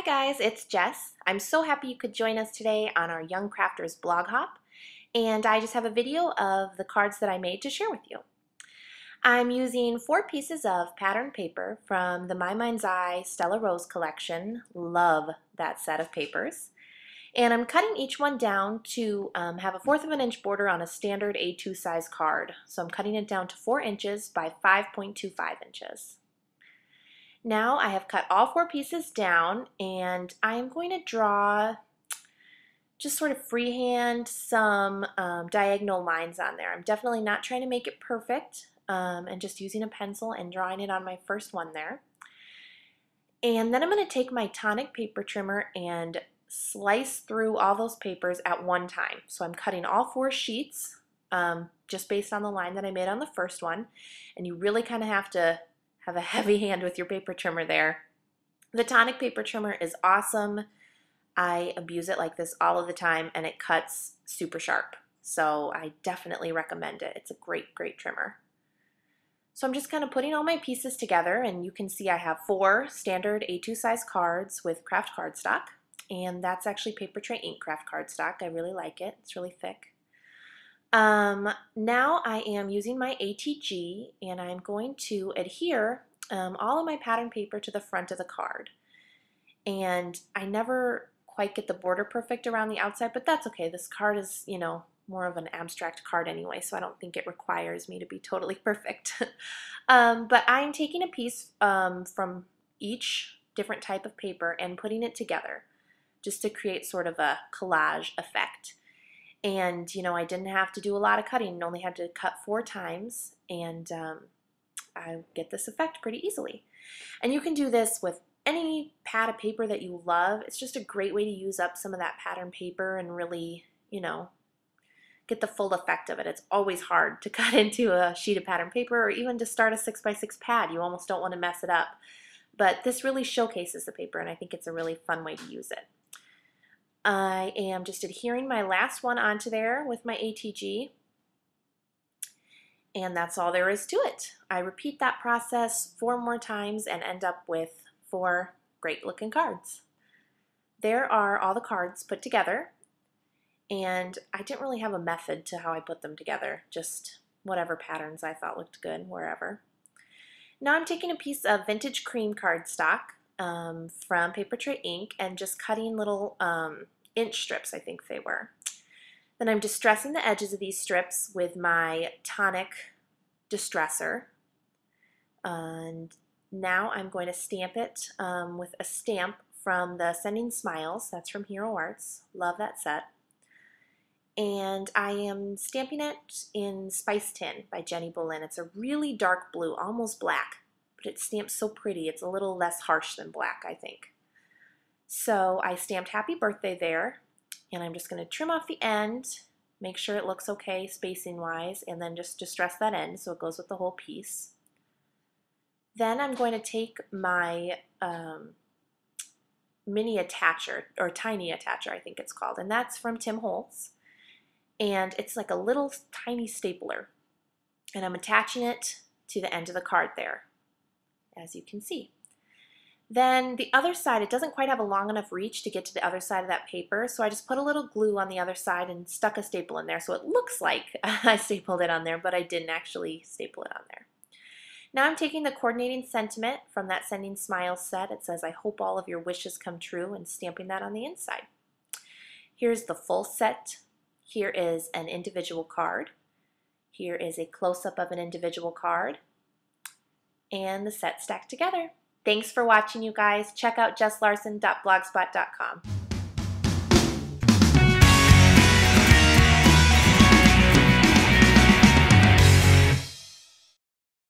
guys, it's Jess. I'm so happy you could join us today on our Young Crafters blog hop, and I just have a video of the cards that I made to share with you. I'm using 4 pieces of patterned paper from the My Mind's Eye Stella Rose collection. Love that set of papers. And I'm cutting each one down to have a 1/4 of an inch border on a standard A2 size card. So I'm cutting it down to 4 inches by 5.25 inches. Now I have cut all 4 pieces down, and I'm going to draw just sort of freehand some diagonal lines on there. I'm definitely not trying to make it perfect, and just using a pencil and drawing it on my first one there. And then I'm going to take my tonic paper trimmer and slice through all those papers at one time. So I'm cutting all 4 sheets just based on the line that I made on the first one, and you really kind of have to have a heavy hand with your paper trimmer there. The tonic paper trimmer is awesome. I abuse it like this all of the time, and it cuts super sharp. So I definitely recommend it. It's a great, great trimmer. So I'm just kind of putting all my pieces together, and you can see I have 4 standard A2 size cards with craft cardstock, and that's actually Paper Tray Ink craft cardstock. I really like it. It's really thick. Now I am using my ATG, and I'm going to adhere all of my pattern paper to the front of the card. And I never quite get the border perfect around the outside, but that's okay. This card is, you know, more of an abstract card anyway, so I don't think it requires me to be totally perfect. But I'm taking a piece from each different type of paper and putting it together just to create sort of a collage effect. And, you know, I didn't have to do a lot of cutting. I only had to cut 4 times, and I get this effect pretty easily. And you can do this with any pad of paper that you love. It's just a great way to use up some of that pattern paper and really, you know, get the full effect of it. It's always hard to cut into a sheet of pattern paper, or even to start a 6x6 pad. You almost don't want to mess it up. But this really showcases the paper, and I think it's a really fun way to use it. I am just adhering my last one onto there with my ATG, and that's all there is to it. I repeat that process 4 more times and end up with 4 great looking cards. There are all the cards put together, and I didn't really have a method to how I put them together, just whatever patterns I thought looked good wherever. Now I'm taking a piece of vintage cream cardstock from Paper Tray Ink and just cutting little inch strips, I think they were. Then I'm distressing the edges of these strips with my tonic distresser, and now I'm going to stamp it with a stamp from the Sending Smiles. That's from Hero Arts. Love that set. And I am stamping it in Spice Tin by Jenny Bolin. It's a really dark blue, almost black, but it stamps so pretty. It's a little less harsh than black, I think. So I stamped Happy Birthday there, and I'm just going to trim off the end, make sure it looks okay spacing wise, and then just distress that end so it goes with the whole piece. Then I'm going to take my mini attacher, or tiny attacher I think it's called, and that's from Tim Holtz. And it's like a little tiny stapler, and I'm attaching it to the end of the card there, as you can see. Then the other side, it doesn't quite have a long enough reach to get to the other side of that paper, so I just put a little glue on the other side and stuck a staple in there, so it looks like I stapled it on there, but I didn't actually staple it on there. Now I'm taking the coordinating sentiment from that Sending Smiles set. It says, "I hope all of your wishes come true," and stamping that on the inside. Here's the full set. Here is an individual card. Here is a close-up of an individual card, and the set stacked together. Thanks for watching, you guys. Check out jesslarson.blogspot.com.